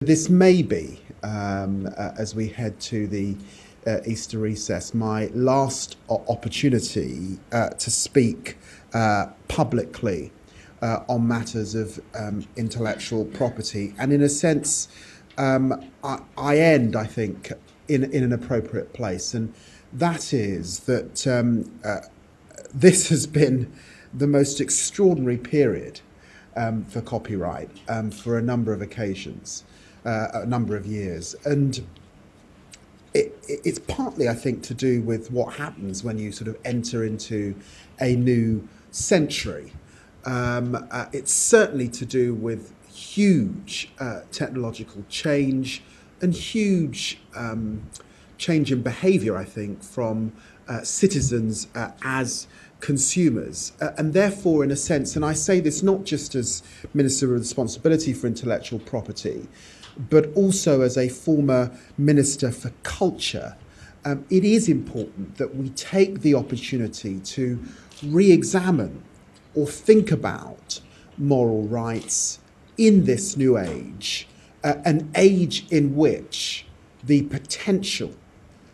This may be, as we head to the Easter recess, my last opportunity to speak publicly on matters of intellectual property. And in a sense, I end, I think, in an appropriate place. And that is that this has been the most extraordinary period for copyright for a number of occasions, a number of years. And it's partly, I think, to do with what happens when you sort of enter into a new century. It's certainly to do with huge technological change and huge change in behaviour, I think, from citizens as consumers. And therefore, in a sense, and I say this not just as Minister with Responsibility for Intellectual Property, but also as a former Minister for Culture, it is important that we take the opportunity to re-examine or think about moral rights in this new age, an age in which the potential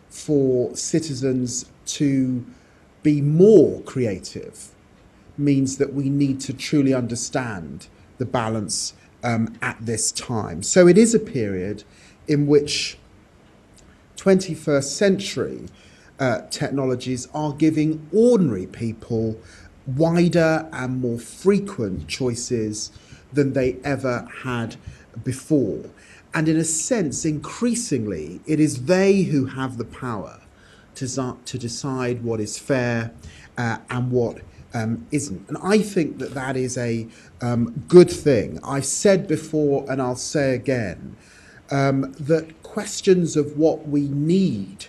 for citizens to be more creative means that we need to truly understand the balance at this time. So it is a period in which 21st century technologies are giving ordinary people wider and more frequent choices than they ever had before. And in a sense, increasingly, it is they who have the power to decide what is fair and what isn't. And I think that that is a good thing. I've said before, and I'll say again, that questions of what we need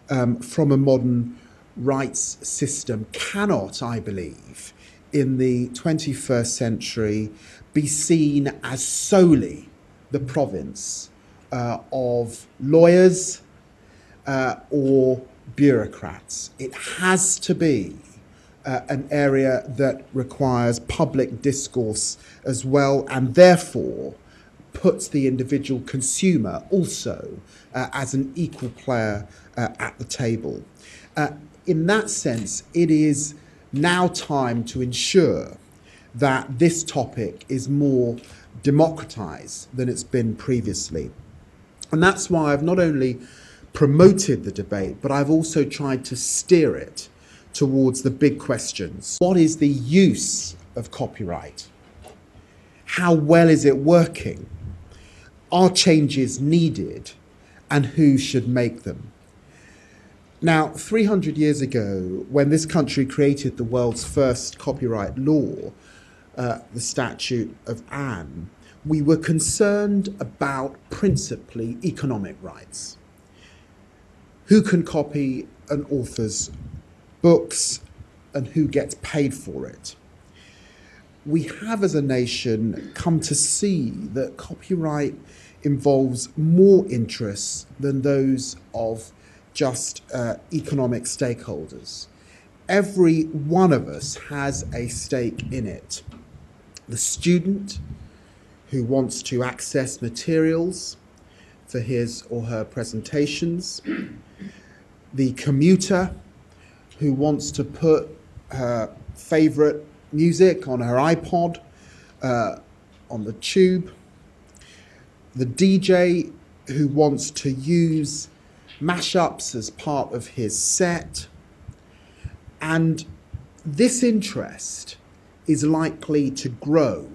from a modern rights system cannot, I believe, in the 21st century be seen as solely the province of lawyers or bureaucrats. It has to be an area that requires public discourse as well, and therefore puts the individual consumer also as an equal player at the table. In that sense, it is now time to ensure that this topic is more democratized than it's been previously. And that's why I've not only promoted the debate, but I've also tried to steer it towards the big questions. What is the use of copyright? How well is it working? Are changes needed? And who should make them? Now, 300 years ago, when this country created the world's first copyright law, the Statute of Anne, we were concerned about principally economic rights. Who can copy an author's books and who gets paid for it? We have as a nation come to see that copyright involves more interests than those of just economic stakeholders. Every one of us has a stake in it. The student who wants to access materials for his or her presentations, the commuter who wants to put her favourite music on her iPod, on the tube, the DJ who wants to use mashups as part of his set. And this interest is likely to grow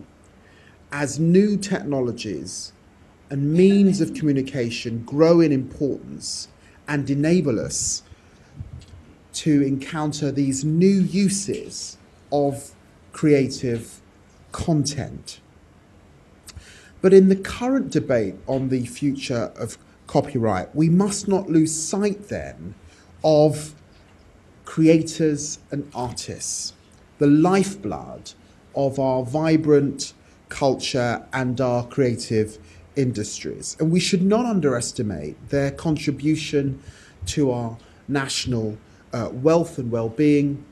as new technologies and means of communication grow in importance and enable us to encounter these new uses of creative content. But in the current debate on the future of copyright, we must not lose sight then of creators and artists, the lifeblood of our vibrant culture and our creative industries. And we should not underestimate their contribution to our national wealth and well-being.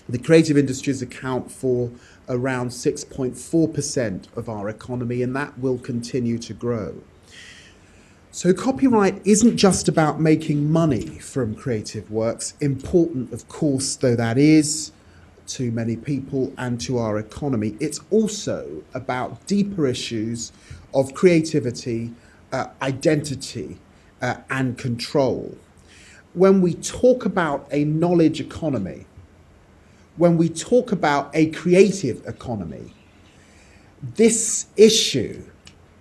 The creative industries account for around 6.4% of our economy, and that will continue to grow. So copyright isn't just about making money from creative works, important of course though that is to many people and to our economy. It's also about deeper issues of creativity, identity, and control. When we talk about a knowledge economy, when we talk about a creative economy, this issue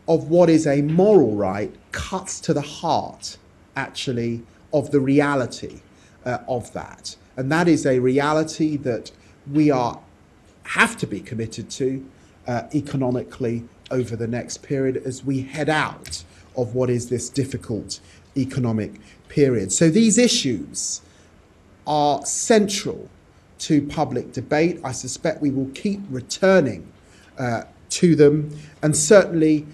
of what is a moral right cuts to the heart, actually, of the reality of that. And that is a reality that we have to be committed to economically over the next period as we head out of what is this difficult economic period. So these issues are central to public debate. I suspect we will keep returning to them, and certainly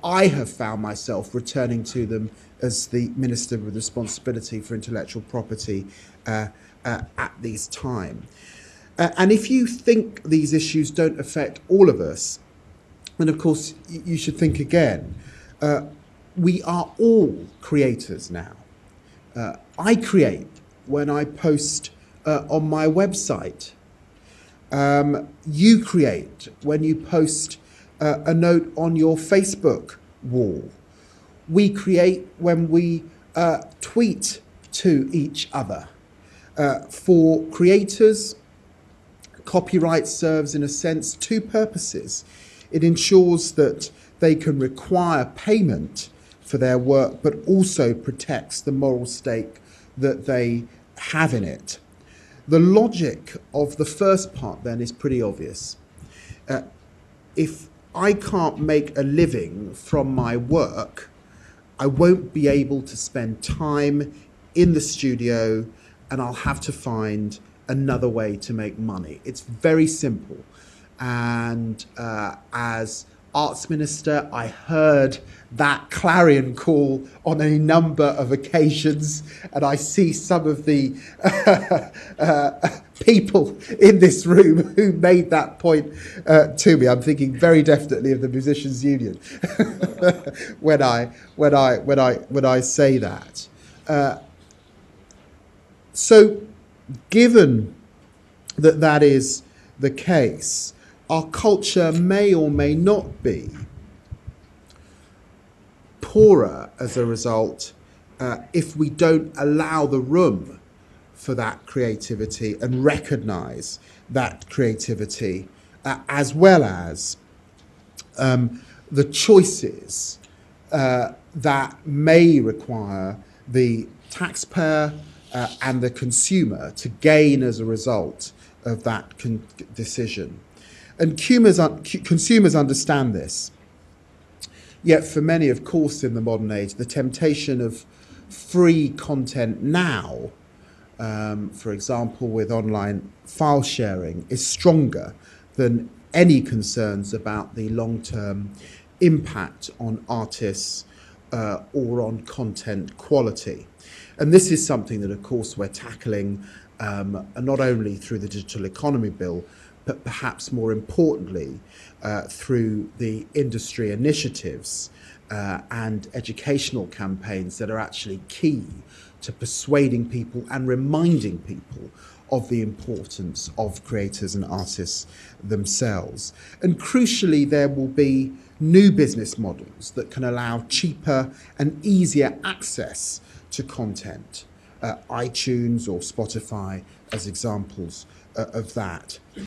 I have found myself returning to them as the Minister with responsibility for intellectual property at these times. And if you think these issues don't affect all of us, then of course you should think again. We are all creators now. I create when I post on my website. You create when you post a note on your Facebook wall. We create when we tweet to each other. For creators, copyright serves in a sense two purposes. It ensures that they can require payment for their work, but also protects the moral stake that they have in it. The logic of the first part then is pretty obvious. If I can't make a living from my work, I won't be able to spend time in the studio, and I'll have to find another way to make money. It's very simple. And as Arts Minister, I heard that clarion call on a number of occasions, and I see some of the people in this room who made that point to me. I'm thinking very definitely of the Musicians' Union when I say that. So, given that that is the case, our culture may or may not be poorer as a result if we don't allow the room for that creativity and recognise that creativity as well as the choices that may require the taxpayer and the consumer to gain as a result of that decision. And consumers understand this. Yet for many, of course, in the modern age, the temptation of free content now, for example, with online file sharing, is stronger than any concerns about the long-term impact on artists or on content quality. And this is something that, of course, we're tackling not only through the Digital Economy Bill, but perhaps more importantly, through the industry initiatives and educational campaigns that are actually key to persuading people and reminding people of the importance of creators and artists themselves. And crucially, there will be new business models that can allow cheaper and easier access to content, iTunes or Spotify as examples of that.